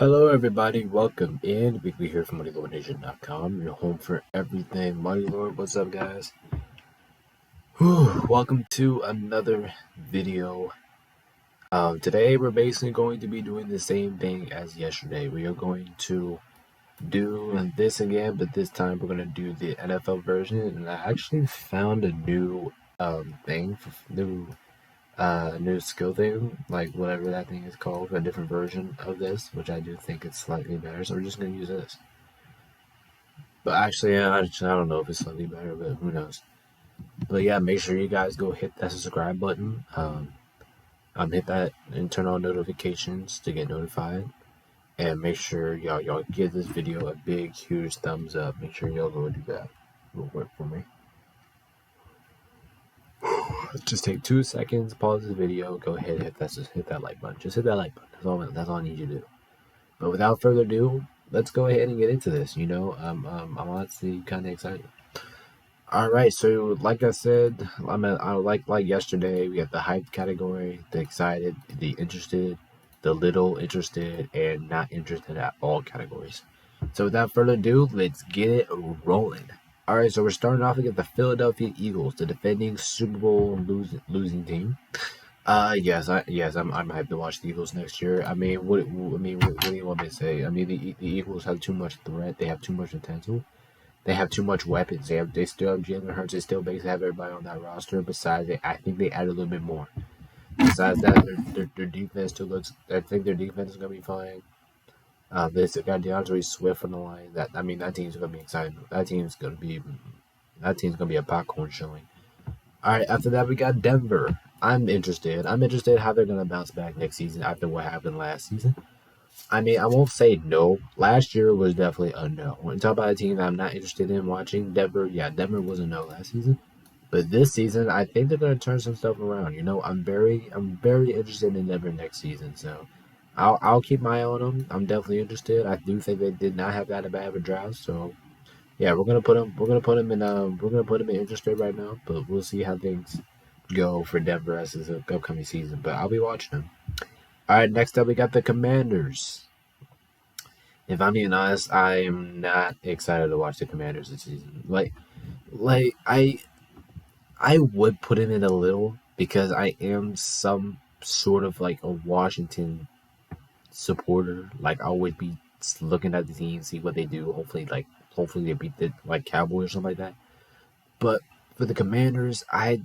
Hello, everybody. Welcome in. Weekly here from MoneyLordNation.com, your home for everything Money Lord. What's up, guys? Welcome to another video. Today, we're basically going to be doing the same thing as yesterday. We are going to do this again, but this time we're going to do the NFL version. And I actually found a new new skill thing, like whatever that thing is called, a different version of this, which I do think is slightly better. So we're just gonna use this. But actually, I don't know if it's slightly better, but who knows? But yeah, make sure you guys go hit that subscribe button. Hit that and turn on notifications to get notified. And make sure y'all give this video a big, huge thumbs up. Make sure y'all go do that. It'll work for me. Just take 2 seconds, pause the video, go ahead, hit that like button. Just hit that like button. That's all I need you to do. But without further ado, let's go ahead and get into this. I'm honestly kind of excited. All right, so like I said, I like yesterday. We have the hype category, the excited, the interested, the little interested, and not interested at all categories. So without further ado, let's get it rolling. All right, so we're starting off against the Philadelphia Eagles, the defending Super Bowl losing team. Yes, I'm hyped to watch the Eagles next year. What do you want me to say? I mean, the Eagles have too much threat. They have too much potential. They have too much weapons. They still have Jalen Hurts. They still basically have everybody on that roster. Besides, I think they add a little bit more. Besides that, their defense still looks. I think their defense is gonna be fine. They still got DeAndre Swift on the line. That team's gonna be exciting. That team's gonna be a popcorn showing. All right, after that we got Denver. I'm interested how they're gonna bounce back next season after what happened last season. I mean, I won't say no. Last year was definitely a no. When you talk about a team that I'm not interested in watching, Denver, Denver was a no last season. But this season, I think they're gonna turn some stuff around. I'm very interested in Denver next season. So I'll keep my eye on them. I'm definitely interested. I do think they did not have that bad of a draft. So yeah, we're gonna put them in interested right now. But we'll see how things go for Denver as this upcoming season. But I'll be watching them. All right, next up we got the Commanders. If I'm being honest, I am not excited to watch the Commanders this season. Like I would put him in a little because I am some sort of like a Washington supporter. Like I always be looking at the team, see what they do. Hopefully they beat the Cowboys or something like that. But for the Commanders, I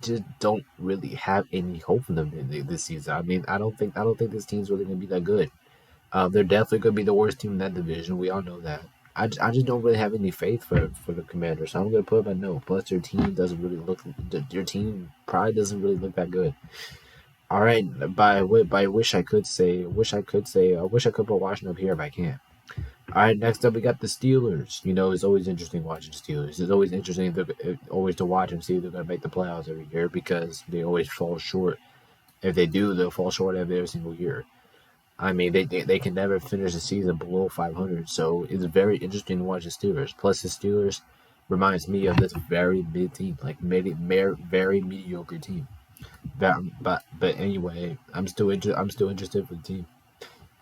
just don't really have any hope for them this season. I mean, I don't think this team's really gonna be that good. They're definitely gonna be the worst team in that division. We all know that. I just don't really have any faith for the Commanders. So I'm gonna put them at no. Plus, their team probably doesn't really look that good. All right, by wish I could put Washington up here if I can. All right, next up we got the Steelers. It's always interesting watching the Steelers. It's always interesting always to watch and see if they're gonna make the playoffs every year because they always fall short. If they do, they'll fall short every single year. I mean, they can never finish the season below 500, so it's very interesting to watch the Steelers. Plus, the Steelers reminds me of this very mid team, very mediocre team. But anyway, I'm still interested for the team.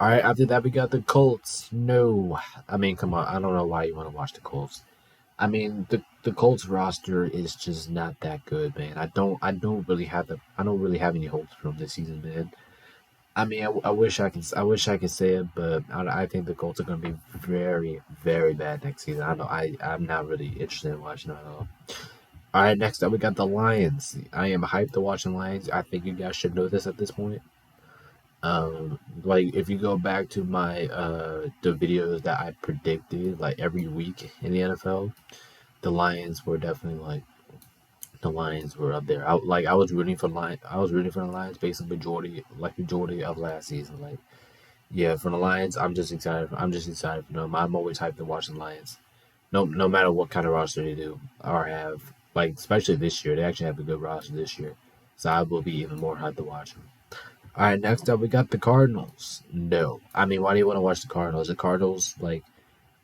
All right, after that we got the Colts. No, I mean, come on, I don't know why you want to watch the Colts. I mean, the Colts roster is just not that good, man. I don't really have any hopes from this season, man. I mean, I wish I could say it, but I think the Colts are going to be very, very bad next season. I'm not really interested in watching it at all. All right, next up we got the Lions. I am hyped to watch the Lions. I think you guys should know this at this point. Like if you go back to my the videos that I predicted like every week in the NFL, the Lions were definitely the Lions were up there. I was rooting for the Lions basically majority of last season. Like yeah, for the Lions, I'm just excited for them. I'm always hyped to watch the Lions. No matter what kind of roster they do or have. Like especially this year, they actually have a good roster this year. So I will be even more hyped to watch them. All right, next up we got the Cardinals. No, I mean, why do you want to watch the Cardinals? The Cardinals, like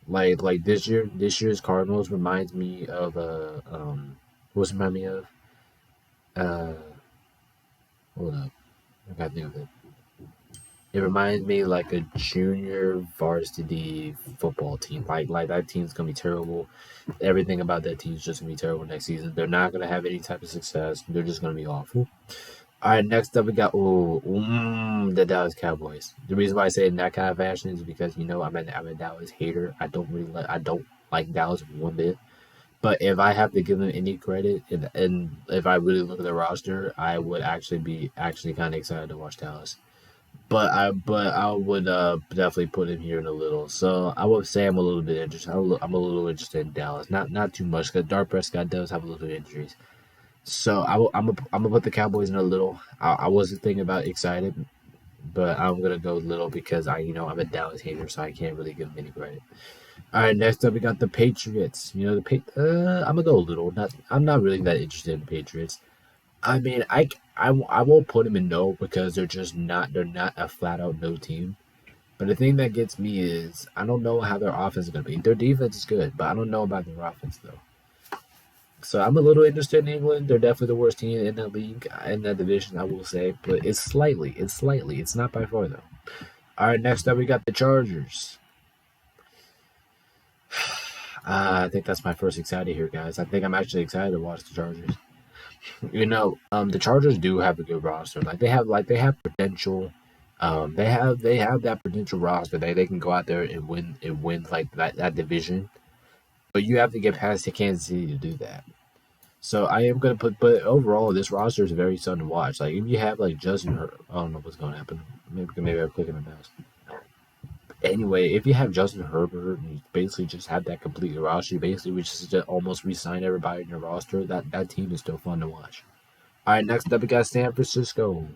this year. This year's Cardinals reminds me of what's it remind me of? Uh, Hold up, I gotta think of it. It reminds me like a junior varsity football team. Like that team's gonna be terrible. Everything about that team's just gonna be terrible next season. They're not gonna have any type of success. They're just gonna be awful. All right, next up we got the Dallas Cowboys. The reason why I say it in that kind of fashion is because I'm a Dallas hater. I don't like Dallas one bit. But if I have to give them any credit, and if I really look at the roster, I would actually be kind of excited to watch Dallas. But I would definitely put him here in a little. So I would say I'm a little bit interested. I'm a little interested in Dallas, not too much because Dak Prescott does have a little bit of injuries. So I'm gonna put the Cowboys in a little. I wasn't thinking about excited, but I'm gonna go little because I'm a Dallas hater, so I can't really give them any credit. All right, next up we got the Patriots. I'm gonna go little. I'm not really that interested in the Patriots. I mean, I won't put them in no because they're not a flat out no team. But the thing that gets me is I don't know how their offense is gonna be. Their defense is good, but I don't know about their offense though. So I'm a little interested in England. They're definitely the worst team in that league, in that division, I will say. But it's not by far though. All right, next up we got the Chargers. I think that's my first excited here, guys. I think I'm actually excited to watch the Chargers. The Chargers do have a good roster. They have potential. They have that potential roster. They can go out there and win like that division. But you have to get past the Kansas City to do that. So I am gonna but overall, this roster is very fun to watch. Like if you have like Justin, I don't know what's gonna happen. Maybe I'm clicking the mouse. Anyway, if you have Justin Herbert and you basically just have that complete roster, you basically we just almost re-sign everybody in your roster. That team is still fun to watch. All right, next up we got San Francisco.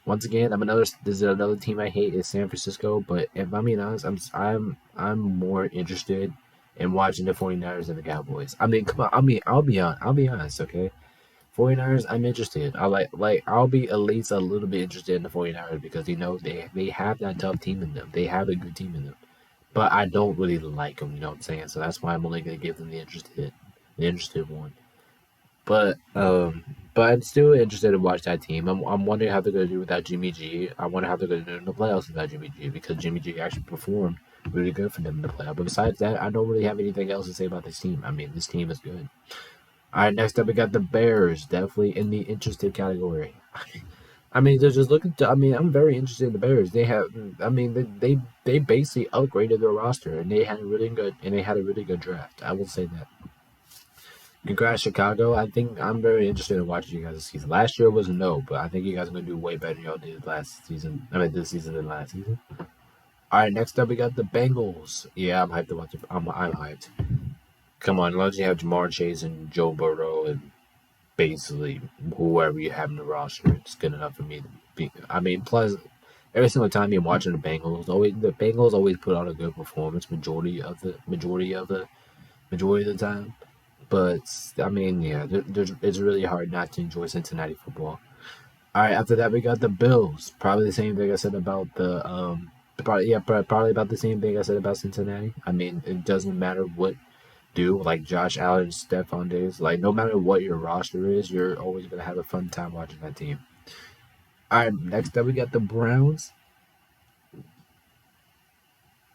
Once again, this is another team I hate is San Francisco. But if I'm being honest, I'm more interested in watching the 49ers than the Cowboys. I mean, come on. I'll be honest, okay? 49ers, I'm interested. I'll be at least a little bit interested in the 49ers because they have that tough team in them. They have a good team in them. But I don't really like them, you know what I'm saying? So that's why I'm only gonna give them the interested one. But I'm still interested to watch that team. I'm wondering how they're gonna do without Jimmy G. I wonder how they're gonna do in the playoffs without Jimmy G because Jimmy G actually performed really good for them in the playoffs. But besides that, I don't really have anything else to say about this team. I mean, this team is good. All right, next up we got the Bears, definitely in the interested category. I mean, they're just looking to. I mean, I'm very interested in the Bears. They have. I mean, they basically upgraded their roster, and they had a really good draft. I will say that. Congrats, Chicago. I think I'm very interested in watching you guys this season. Last year was a no, but I think you guys are gonna do way better than y'all did last season. I mean, this season than last season. All right, next up we got the Bengals. Yeah, I'm hyped to watch it. I'm hyped. Come on, unless you have Jamar Chase and Joe Burrow and basically whoever you have in the roster, it's good enough for me to be. I mean, plus every single time you're watching the Bengals always put on a good performance majority of the time. But I mean, yeah, it's really hard not to enjoy Cincinnati football. All right, after that we got the Bills. Probably the same thing I said about the probably about the same thing I said about Cincinnati. I mean, it doesn't matter what do like Josh Allen, Stephon Diggs. Like no matter what your roster is, you're always gonna have a fun time watching that team. All right, next up we got the Browns.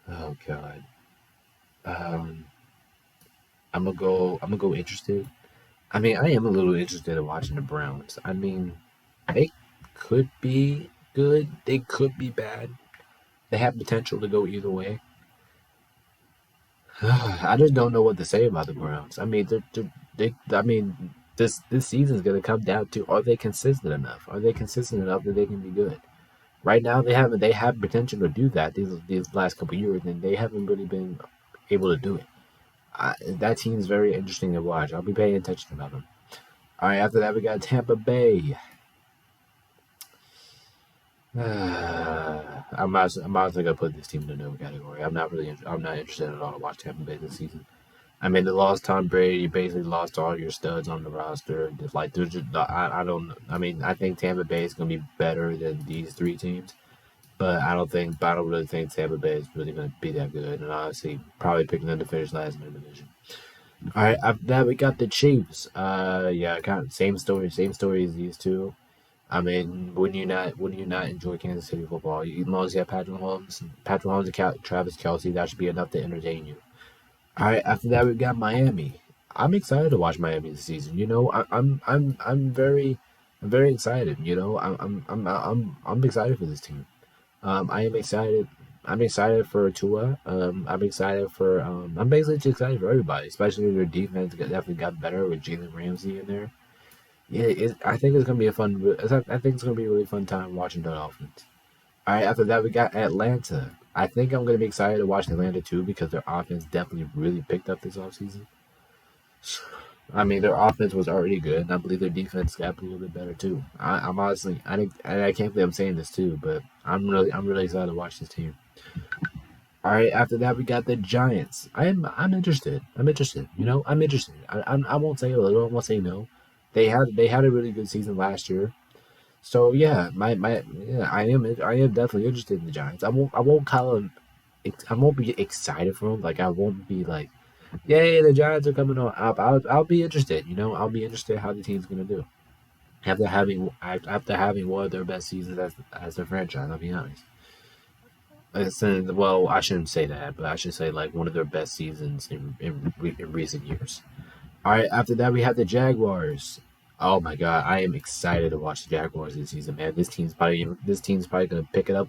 Oh God. Um, I'm gonna go interested. I mean, I am a little interested in watching the Browns. I mean, they could be good. They could be bad. They have potential to go either way. I just don't know what to say about the Browns. I mean, I mean, this season is going to come down to are they consistent enough? Are they consistent enough that they can be good? Right now, they have potential to do that these last couple of years, and they haven't really been able to do it. That team's very interesting to watch. I'll be paying attention about them. All right, after that, we got Tampa Bay. I'm honestly gonna put this team in the no category. I'm not interested at all to watch Tampa Bay this season. I mean, they lost Tom Brady. You basically lost all your studs on the roster. Just like there's just, I don't. I mean, I think Tampa Bay is gonna be better than these three teams, but I don't really think Tampa Bay is really gonna be that good. And honestly, probably picking them to finish last in the division. All right, after that we got the Chiefs. Yeah, kind of same story as these two. I mean, wouldn't you not enjoy Kansas City football? As long as you have Patrick Mahomes, and Travis Kelce, that should be enough to entertain you. All right, after that we got Miami. I'm excited to watch Miami this season. You know, I'm very excited. You know, I'm excited for this team. I am excited. I'm excited for Tua. I'm excited for. I'm basically just excited for everybody, especially their defense definitely got better with Jalen Ramsey in there. Yeah, I think it's gonna be a fun. I think it's gonna be a really fun time watching the Dolphins. All right, after that we got Atlanta. I think I'm gonna be excited to watch Atlanta too because their offense definitely really picked up this offseason. I mean, their offense was already good, and I believe their defense got a little bit better too. I'm honestly, I can't believe I'm saying this too, but I'm really excited to watch this team. All right, after that we got the Giants. I'm interested. I'm interested. You know, I'm interested. I won't say a little. I won't say no. They had a really good season last year. So yeah, my yeah, I am definitely interested in the Giants. I won't call them. I won't be excited for them. Like I won't be like, yay, the Giants are coming on up. I'll be interested. You know, I'll be interested how the team's gonna do after having one of their best seasons as their franchise. I'll be honest. Well, I shouldn't say that, but I should say like one of their best seasons in recent years. All right, after that we have the Jaguars. Oh my god, I am excited to watch the Jaguars this season, man. This team's probably gonna pick it up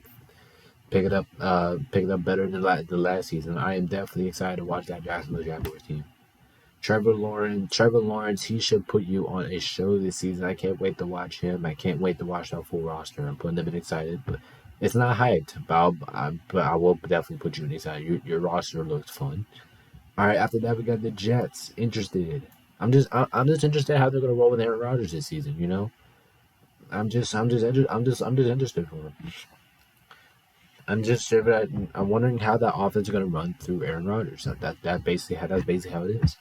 better than the last season. I am definitely excited to watch that Jacksonville Jaguars team. Trevor Lawrence, he should put you on a show this season. I can't wait to watch him. I can't wait to watch that full roster. I'm putting them in excited, but it's not hyped. But I will definitely put you in excited. Your roster looks fun. All right, after that we got the Jets. Interested. I'm just interested how they're gonna roll with Aaron Rodgers this season. You know, I'm just interested for him. I'm wondering how that offense is gonna run through Aaron Rodgers. That's basically how it is.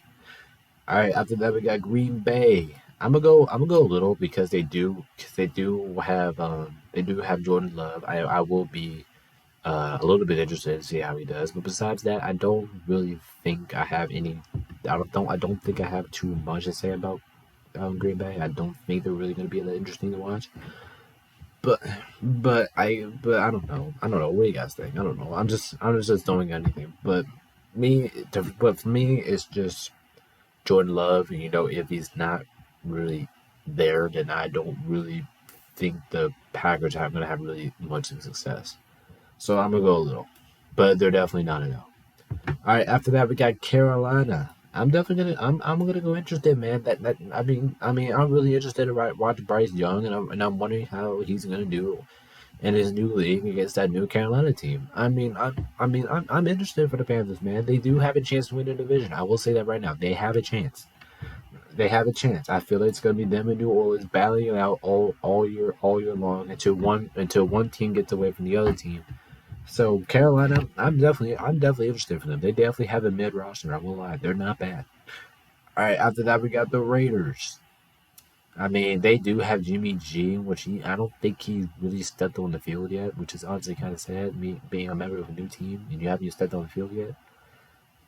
All right, after that we got Green Bay. I'm gonna go a little because they do have Jordan Love. I will be a little bit interested to see how he does. But besides that, I don't really think I have any. I don't think I have too much to say about Green Bay. I don't think they're really going to be that interesting to watch. But but I don't know. I don't know. What do you guys think? I don't know. I'm just throwing anything. But for me, it's just Jordan Love. And, you know, if he's not really there, then I don't really think the Packers are going to have really much success. So I'm gonna go a little, but they're definitely not enough. All right, after that we got Carolina. I'm gonna go interested, man. I'm really interested to watch Bryce Young, and I'm wondering how he's gonna do in his new league against that new Carolina team. I'm interested for the Panthers, man. They do have a chance to win the division. I will say that right now. They have a chance. They have a chance. I feel like it's gonna be them in New Orleans battling it out all year long until one team gets away from the other team. So Carolina, I'm definitely interested for them. They definitely have a mid roster. I won't lie, they're not bad. All right, after that we got the Raiders. I mean, they do have Jimmy G, I don't think he's really stepped on the field yet, which is honestly kind of sad. Me being a member of a new team and you haven't stepped on the field yet.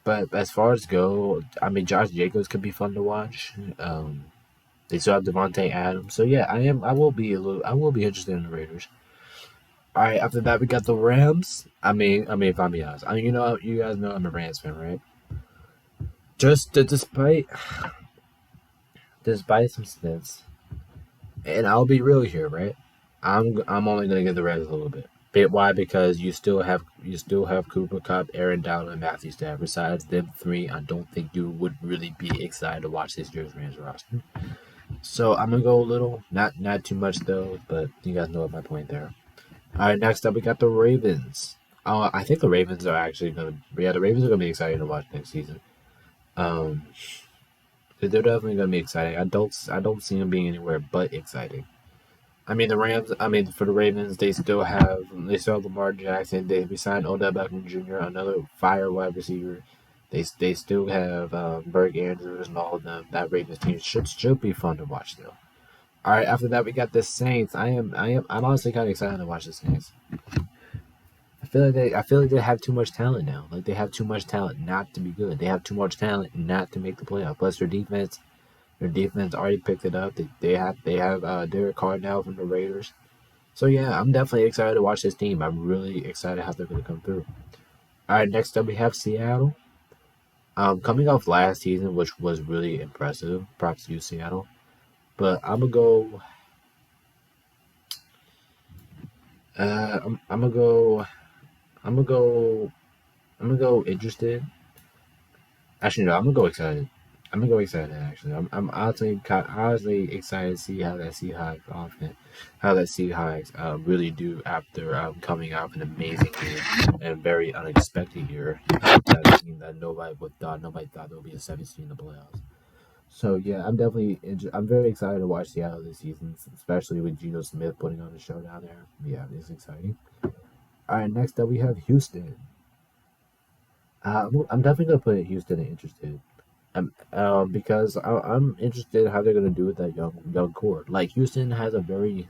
But as far as go, I mean, Josh Jacobs could be fun to watch. They still have Devontae Adams, so yeah, I will be interested in the Raiders. All right, after that we got the Rams. If I'm being honest, you guys know I'm a Rams fan, right? Just despite some stints, and I'll be real here, right? I'm only gonna give the Rams a little bit. Why? Because you still have Cooper Cup, Aaron Donald, and Matthew Stafford. Besides them three, I don't think you would really be excited to watch this year's Rams roster. So I'm gonna go a little, not too much though, but you guys know my point there. All right, next up we got the Ravens. I think the Ravens are actually gonna. Yeah, the Ravens are gonna be exciting to watch next season. Um, they're definitely gonna be exciting. I don't see them being anywhere but exciting. I mean, the Rams. I mean, for the Ravens, they still have Lamar Jackson. They signed Odell Beckham Jr., another fire wide receiver. They still have Berg Andrews and all of them. That Ravens team should be fun to watch still. All right, after that we got the Saints. I'm honestly kind of excited to watch the Saints. I feel like they have too much talent now. Like they have too much talent not to be good. They have too much talent not to make the playoff. Plus their defense. Their defense already picked it up. They have Derek Carr now from the Raiders. So yeah, I'm definitely excited to watch this team. I'm really excited how they're going to come through. All right, next up we have Seattle. Coming off last season, which was really impressive. Props to you, Seattle. But I'm gonna go. I'm gonna go. I'm gonna go. I'm gonna go interested. Actually, no. I'm gonna go excited. I'm gonna go excited. Actually, I'm honestly excited to see how that Seahawks offense, how that Seahawks really do after coming out of an amazing year and very unexpected year. That team that nobody thought there would be a 17 in the playoffs. So yeah, I'm very excited to watch Seattle this season, especially with Geno Smith putting on a show down there. Yeah, it's exciting. All right, next up we have Houston. I'm definitely gonna put Houston interested. Because I'm interested in how they're gonna do with that young core. Like Houston has a very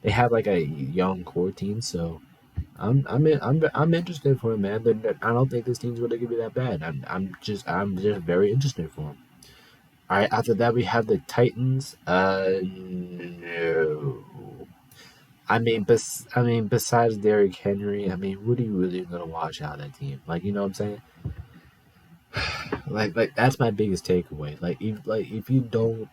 they have like a young core team. So I'm interested for them, man. I don't think this team's really gonna be that bad. I'm just very interested for them. All right, after that we have the Titans. No. Besides Derrick Henry, what are you really gonna watch out of that team? Like, you know what I'm saying? Like that's my biggest takeaway. If you don't,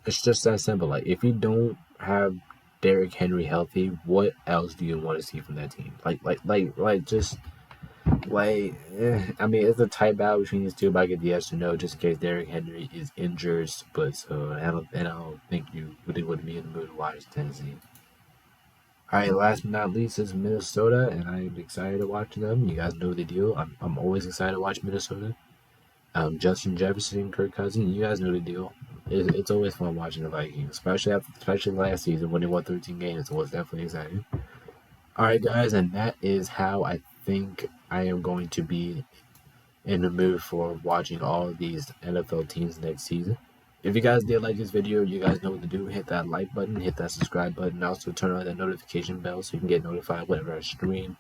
it's just that simple. Like, if you don't have Derrick Henry healthy, what else do you want to see from that team? Just it's a tight battle between these two, but I get the yes or no just in case Derrick Henry is injured. But so I don't think you really would be in the mood to watch Tennessee. All right, last but not least is Minnesota, and I'm excited to watch them. You guys know the deal. I'm always excited to watch Minnesota. Justin Jefferson, Kirk Cousins, you guys know the deal. It's always fun watching the Vikings, especially last season when they won 13 games. It was definitely exciting. All right, guys, and that is how I think I am going to be in the mood for watching all of these NFL teams next season. If you guys did like this video, you guys know what to do. Hit that like button, hit that subscribe button, also turn on that notification bell so you can get notified whenever I stream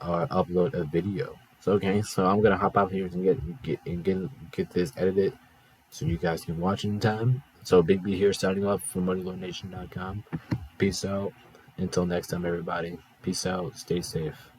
or upload a video. So I'm gonna hop out here and get this edited so you guys can watch in time. So Big B here signing off from MoneyLordNation.com. Peace out. Until next time, everybody. Peace out. Stay safe.